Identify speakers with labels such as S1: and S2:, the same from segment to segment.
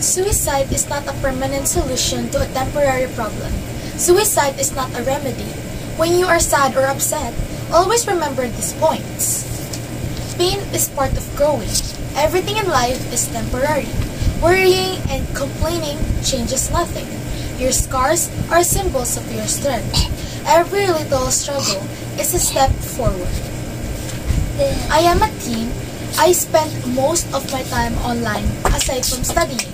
S1: Suicide is not a permanent solution to a temporary problem. Suicide is not a remedy. When you are sad or upset, always remember these points. Pain is part of growing. Everything in life is temporary. Worrying and complaining changes nothing. Your scars are symbols of your strength. Every little struggle is a step forward. I am a teen. I spend most of my time online aside from studying.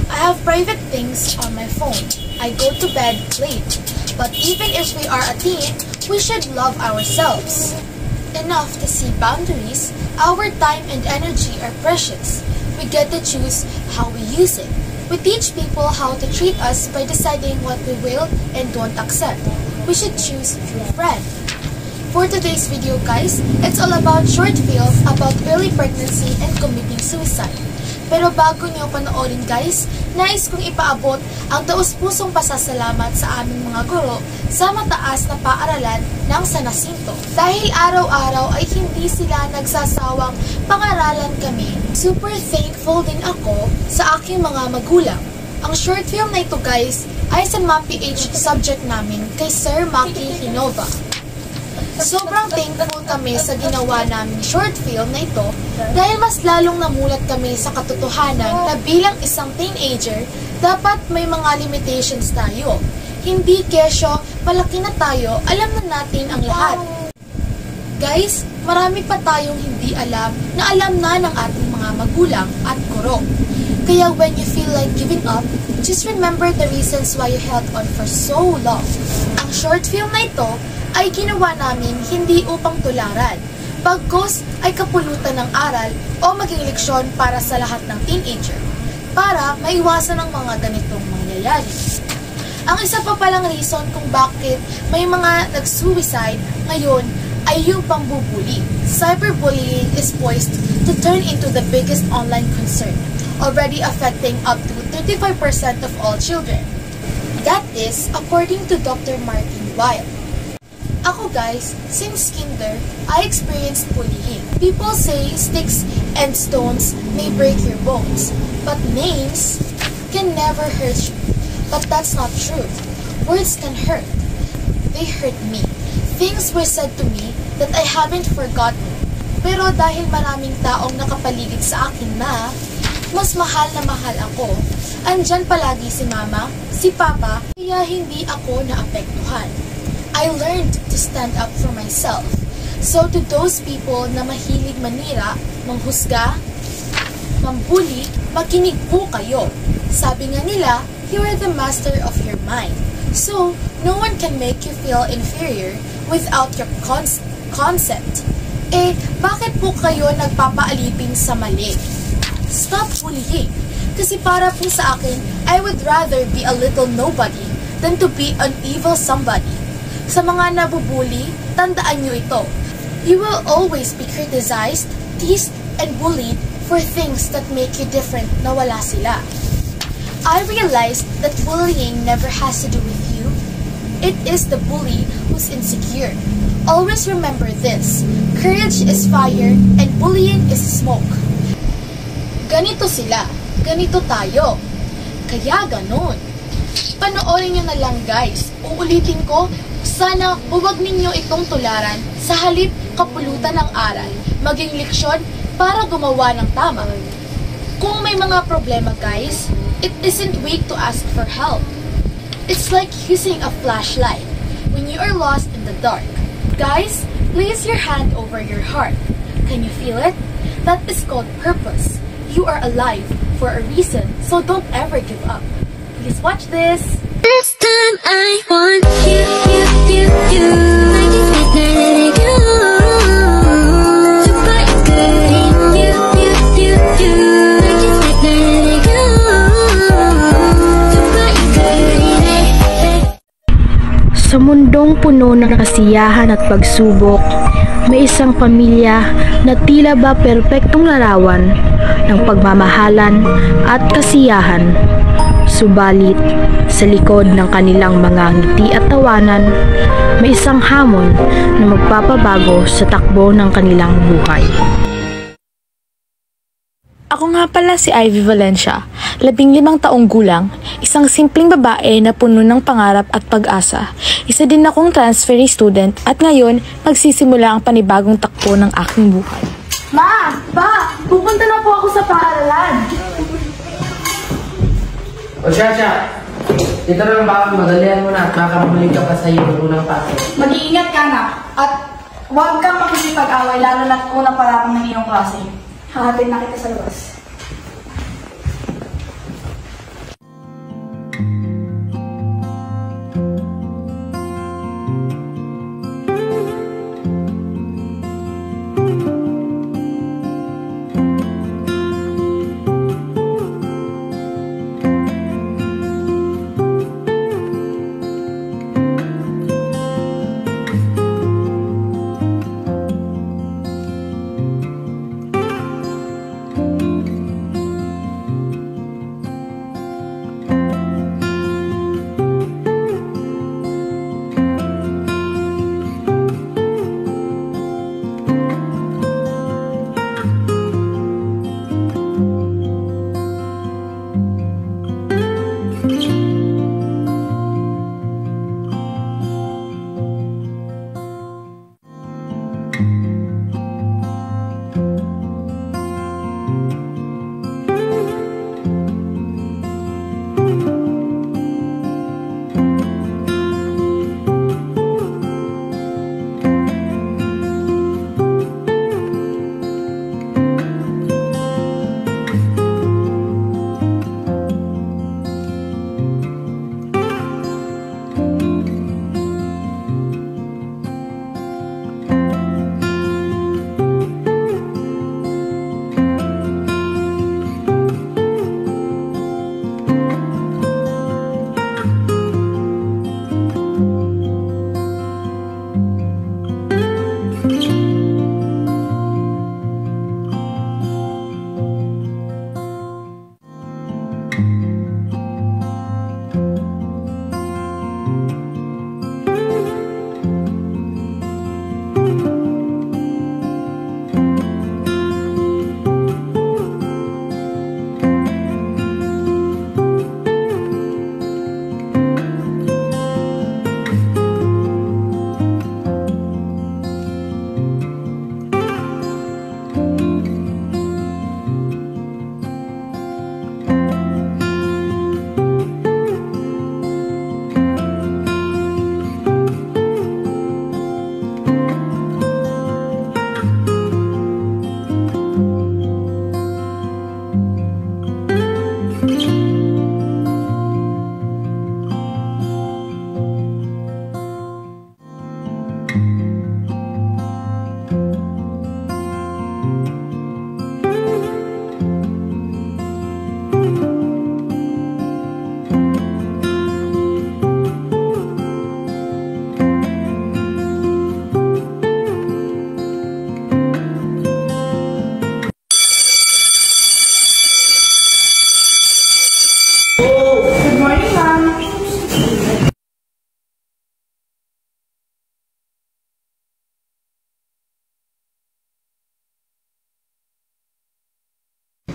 S1: I have private things on my phone. I go to bed late. But even if we are a teen, we should love ourselves. Enough to see boundaries. Our time and energy are precious. We get to choose how we use it. We teach people how to treat us by deciding what we will and don't accept. We should choose true friend. For today's video guys, it's all about short film about early pregnancy and committing suicide. Pero bago niyo panoorin guys, nais kong ipaabot ang taus-pusong pasasalamat sa aming mga guro sa mataas na paaralan ng San Jacinto. Dahil araw-araw ay hindi sila nagsasawang pangaralan kami. Super thankful din ako sa aking mga magulang. Ang short film na ito guys ay sa MAPH subject namin kay Sir Maki Hinova. Sobrang thankful kami sa ginawa naming short film na ito dahil mas lalong namulat kami sa katotohanan na bilang isang teenager, dapat may mga limitations tayo. Hindi kesyo, malaki na tayo, alam na natin ang lahat. Guys, marami pa tayong hindi alam na alam na ng ating mga magulang at guro. Kaya when you feel like giving up, just remember the reasons why you held on for so long. Ang short film na ito ay ginawa namin hindi upang tularan, bagkus ay kapulutan ng aral o maging leksyon para sa lahat ng teenager, para maiwasan ang mga ganitong mangyayari. Ang isa pa palang reason kung bakit may mga nag-suicide ngayon ay yung pambubuli. Cyberbullying is poised to turn into the biggest online concern, already affecting up to 35% of all children. That is according to Dr. Martin Weil. Ako guys, since kinder, I experienced bullying. People say sticks and stones may break your bones, but names can never hurt you. But that's not true. Words can hurt. They hurt me. Things were said to me that I haven't forgotten. Pero dahil maraming taong nakapaligid sa akin na mas mahal na mahal ako, andyan palagi si mama, si papa, kaya hindi ako naapektuhan. I learned to stand up for myself. So to those people na mahilig manira, manghusga, mambuli, makinig po kayo. Sabi nga nila, you are the master of your mind. So, no one can make you feel inferior without your consent. Eh, bakit po kayo nagpapaalipin sa mali? Stop bullying. Kasi para po sa akin, I would rather be a little nobody than to be an evil somebody. Sa mga nabubuli, tandaan nyo ito. You will always be criticized, teased, and bullied for things that make you different na wala sila. I realized that bullying never has to do with you. It is the bully who's insecure. Always remember this. Courage is fire and bullying is smoke. Ganito sila. Ganito tayo. Kaya ganon. Panoorin nyo na lang guys. Uulitin ko, sana huwag ninyo itong tularan sa halip kapulutan ng aral, maging leksyon para gumawa ng tama. Kung may mga problema guys, it isn't weak to ask for help. It's like using a flashlight when you are lost in the dark. Guys, place your hand over your heart. Can you feel it? That is called purpose. You are alive for a reason, so don't ever give up. Please watch this.
S2: This time I want you. I just can't let it go. To put it good in you. I just can't let it go. To put it good in it.
S3: Sa mundong puno ng kasiyahan at pagsubok, may isang pamilya na tila ba perpektong larawan ng pagmamahalan at kasiyahan. Subalit, sa likod ng kanilang mga ngiti at tawanan, may isang hamon na magpapabago sa takbo ng kanilang buhay.
S4: Ako nga pala si Ivy Valencia, 15 taong gulang, isang simpleng babae na puno ng pangarap at pag-asa. Isa din akong transferee student at ngayon magsisimula ang panibagong takbo ng aking buhay.
S3: Ma! Pa! Pupunta na po ako sa paaralan.
S5: O siya. Dito na lang ba? Madalian mo na at makakabalik ka pa sa iyo ng unang pasok.
S3: Mag-iingat ka na. At huwag kang makikipag-away lalo na't unang parapang ng iyong klase. Hahatid na kita sa labas.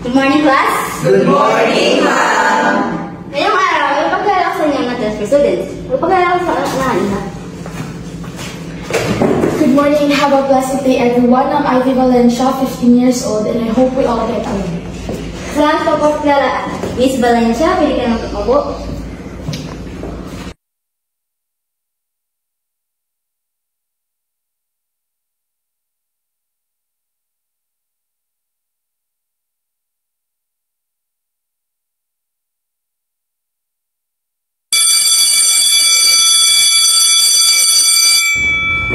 S6: Good morning, class. Good morning, ma'am. Ngayong araw, ay paglalaro sa inyo ng transfer students. Ay paglalaro sa kanila.
S1: Good morning and have a blessed day, everyone. I'm Ivy Valencia, 15 years old, and I hope we all get along.
S6: Salamat po po, Clara. Miss Valencia, pwede ka naman po.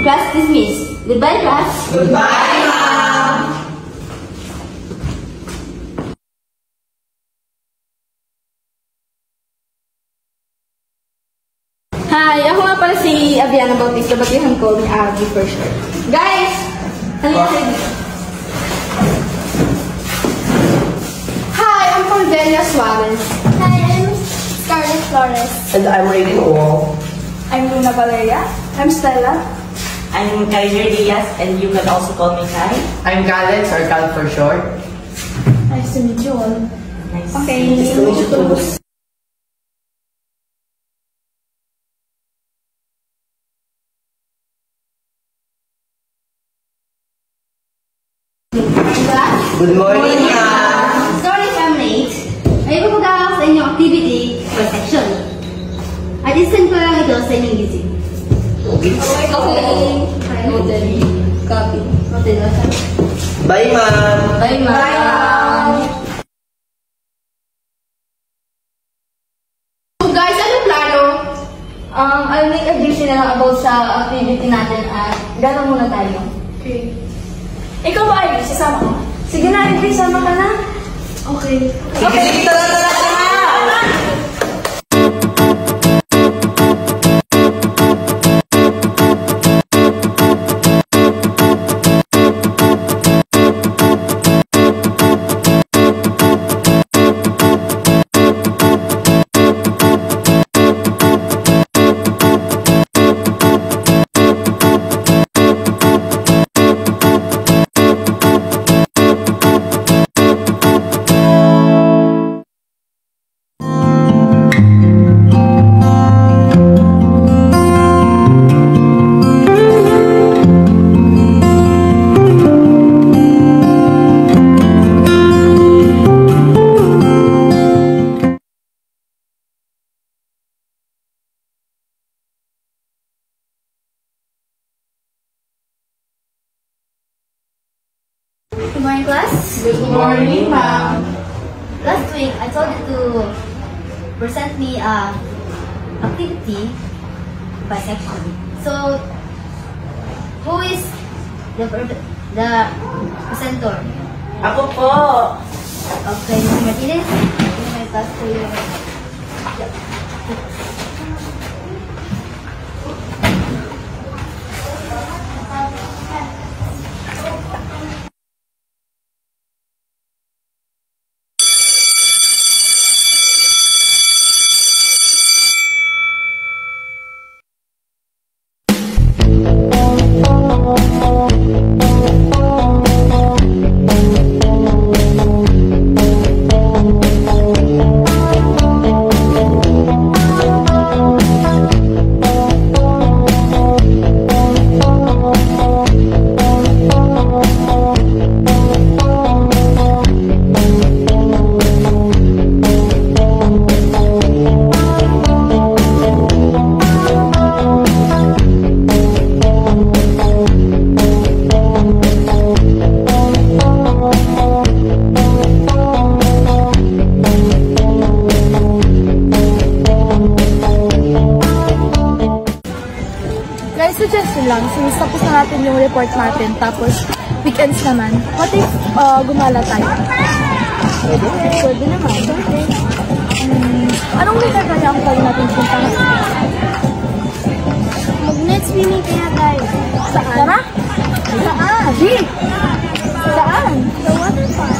S6: Class dismissed. Goodbye, class.
S5: Goodbye, ma'am!
S3: Hi, ako nga pala si Aviana Bautista, but you can call me Abby for short. Guys! Ano yun? Hi, I'm Cordelia Suarez.
S7: Hi, I'm Scarlett Flores.
S5: And I'm Raven Wall.
S3: I'm Luna Valeria. I'm Stella.
S8: I'm Kaiser Diaz, and you can also call me Kai.
S5: I'm Calens, or Cal for short.
S1: Nice to meet you all.
S6: Okay.
S5: Nice to meet you too. Good morning, ma'am.
S6: Sorry if I'm late. Ay ipapagawa ko sa inyong activity for section. At isend ko lang ito sa inyong visit.
S5: Okay.
S6: Noted. Copy. Noted na siya.
S5: Bye, ma'am.
S6: Bye, ma'am.
S1: So guys, ano plano?
S6: I'll make a vision na lang about sa activity natin at gano'n muna tayo.
S1: Okay. Ikaw ba, Iris? Sasama ka?
S6: Sige na, Ivy, sama ka na.
S1: Okay.
S5: Sige, tara.
S6: Good morning, class.
S1: Good morning, ma'am.
S6: Last week, I told you to present me a activity by section. So, who is the presenter?
S5: Ako po.
S6: Okay, Mr. Martinez. Give my class to you.
S3: suggestion lang, since tapos na natin yung report natin, tapos weekends naman, what if gumala tayo? Pwede naman. Anong lugar kaya ang pwede natin puntahan?
S7: Mag-net swimming kaya tayo.
S3: Saan? Tara? Saan? Saan?
S7: Sa water park.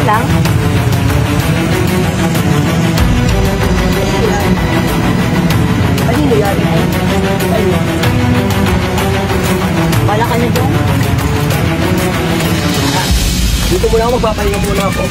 S4: lang.
S8: Ano yung nangyari? Ano? Bala ka na dyan? Dito muna ako, magpapahinga muna ako.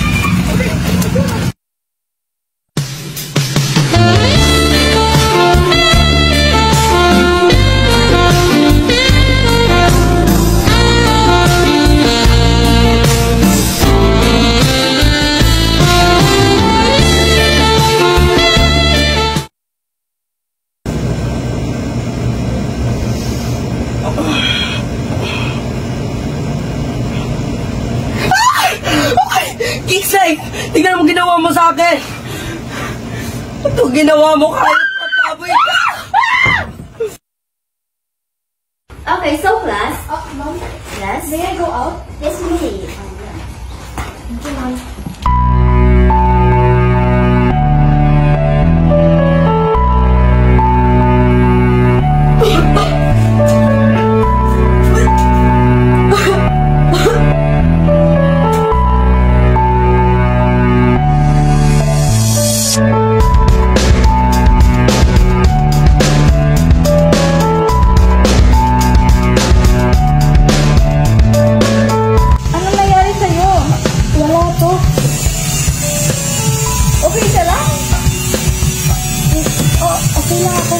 S8: Kisay! Tingnan mo ginawa mo sa akin! Ito ginawa mo kahit pagkaboy ka!
S6: Okay, so class.
S7: Oh, Mom,
S6: Yes?
S7: may I go out?
S6: Yes, may.
S7: Thank you, Mom.
S4: Anong nangyari sa'yo?
S7: Wala to.
S4: Okay ka lang?
S7: Oh, okay lang ako.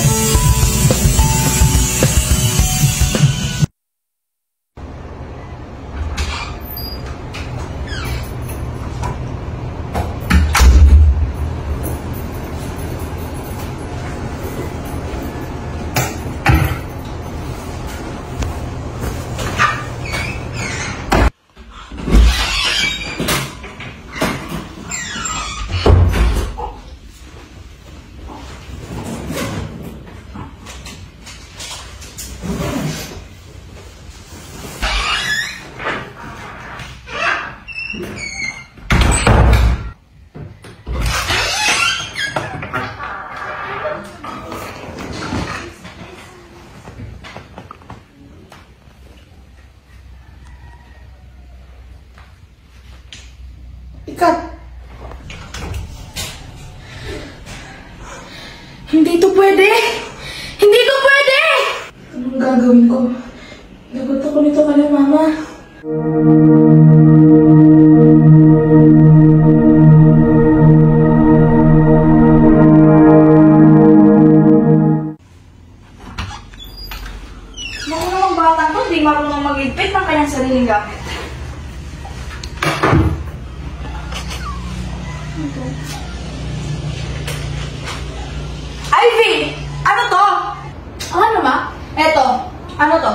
S4: Ikat! Hindi to pwede! Hindi to pwede! Anong gagawin ko? Lagot ako nito kala mama. Naku namang batang to, di marunong magligpit ng kanyang sariling gamit. Ivy! Ano to? Ano, ma? Eto. Ano to?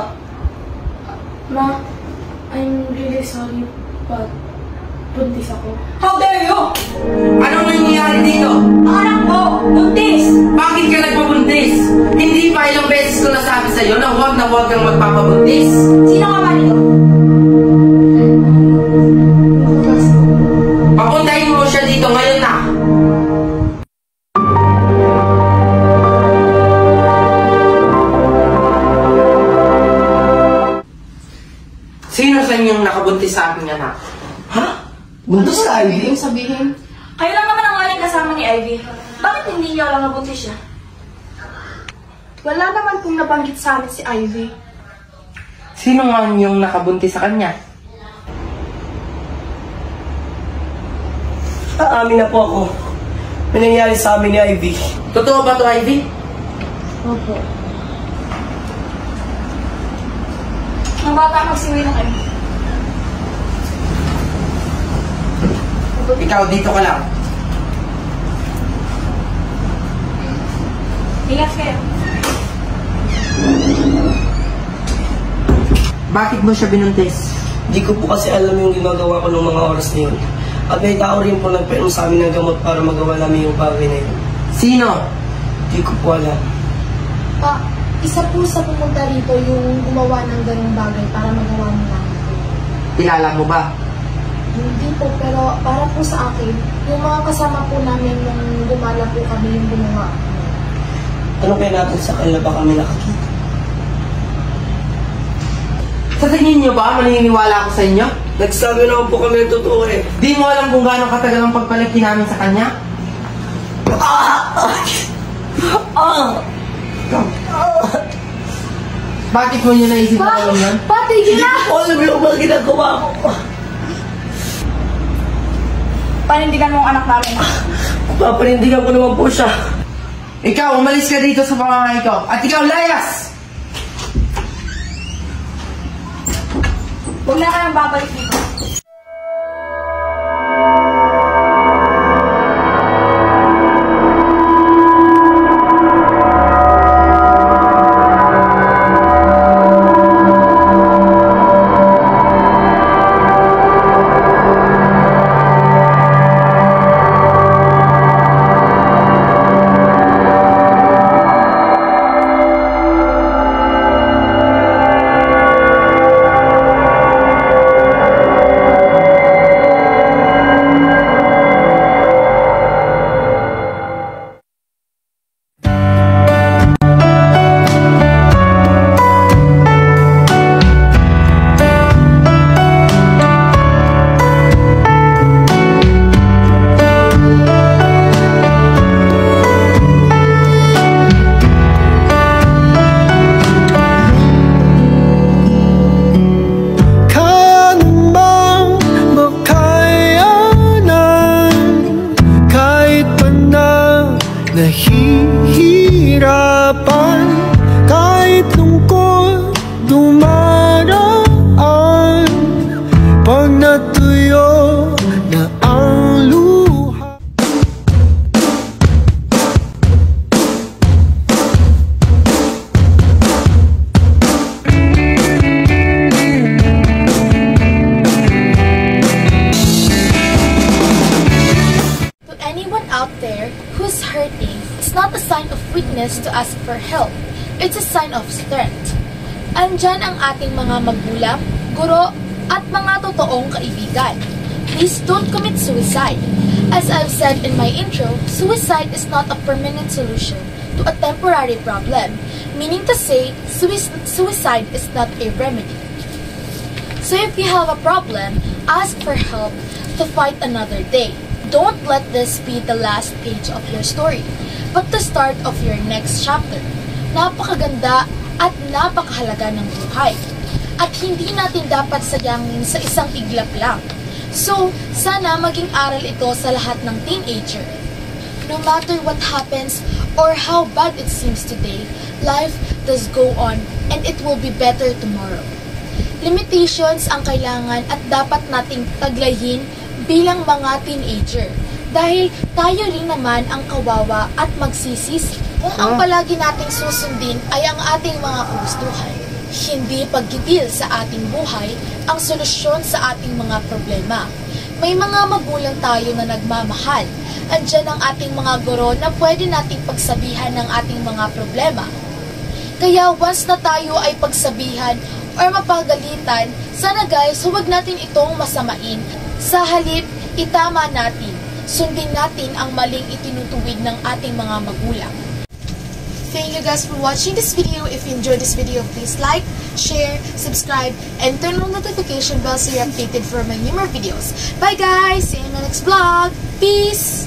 S3: Ma, I'm really sorry, but buntis ako.
S4: How dare you?
S5: Anong nangyayari dito?
S4: Ang anak ko, buntis!
S5: Bakit ka nagpabuntis? Hindi pa ilang beses ko nasabi sa'yo na huwag kang magpapabuntis.
S4: Sino ka ba nito?
S5: Papuntahin mo siya dito ngayon na. Sino sa inyong nakabuntis sa aking anak?
S8: Ha? Buntis ka, Ivy?
S3: Yung sabihin,
S4: Kayo lang naman ang aling kasama ni Ivy. Bakit hindi niyo alam na buntis siya?
S3: wala naman pong nabanggit sa amin si Ivy.
S5: Sino nga yung nakabuntis sa kanya?
S8: Aamin na po ako. May nangyari sa amin ni Ivy.
S5: Totoo ba to, Ivy?
S3: Opo.
S4: Ang bata magsiwi na kayo.
S5: Ikaw, dito ka lang.
S4: Ingat kayo.
S5: Bakit mo siya binuntis?
S8: Di ko po kasi alam yung ginagawa ko ng mga oras na yun. At may tao rin po nagpainom sa amin ng gamot para magawa namin yung bagay na yun.
S5: Sino?
S8: Di ko po alam.
S1: Isa po sa pumunta rito yung gumawa ng ganung bagay para magawa mo namin po.
S5: Kilala mo ba?
S1: Hindi po, pero para po sa akin, yung mga kasama po namin nung gumala po kami yung gumawa.
S8: Ano kaya natin sa kanila ba kami nakakita?
S5: Sa tingin niyo ba maniniwala ako sa inyo?
S8: Nagsabi naman po kami ng totoo eh.
S5: Di mo alam kung gaano katagal ang pagpalaki namin sa kanya? Bakit mo niyo naisip na alam yan?
S6: Patigil
S8: Hindi
S6: na!
S8: ko alam yung mga ginagawa ko.
S6: Panindigan mo ang anak namin.
S8: Papanindigan ko naman po siya.
S5: Ikaw, umalis ka dito sa pamamahay ko. At ikaw, layas!
S6: Huwag na kayong babalik dito.
S9: Nahihirapan kahit lungkot dumaraan pag natuyo na ang luha.
S1: To anyone out there who's hurting, it's not a sign of weakness to ask for help. It's a sign of strength. Andyan ang ating mga magulang, guro, at mga totoong kaibigan. Please don't commit suicide. As I've said in my intro, suicide is not a permanent solution to a temporary problem, meaning to say, suicide is not a remedy. So if you have a problem, ask for help to fight another day. Don't let this be the last page of your story, but the start of your next chapter. Napakaganda at napakahalaga ng buhay. At hindi natin dapat sayangin sa isang iglap lang. So, sana maging aral ito sa lahat ng teenager. No matter what happens or how bad it seems today, life does go on and it will be better tomorrow. Limitations ang kailangan at dapat nating taglayin bilang mga teenager. Dahil tayo rin naman ang kawawa at magsisisi kung ang palagi nating susundin ay ang ating mga kagustuhan. Hindi paggitil sa ating buhay ang solusyon sa ating mga problema. May mga magulang tayo na nagmamahal. Andyan ang ating mga guro na pwede nating pagsabihan ng ating mga problema. Kaya once na tayo ay pagsabihan or mapagalitan, sana guys, huwag natin itong masamain. Sa halip, itama natin. Sundin natin ang maling itinutuwid ng ating mga magulang. Thank you guys for watching this video. If you enjoyed this video, please like, share, subscribe, and turn on the notification bell so you're updated for my newer videos. Bye guys! See you in my next vlog. Peace!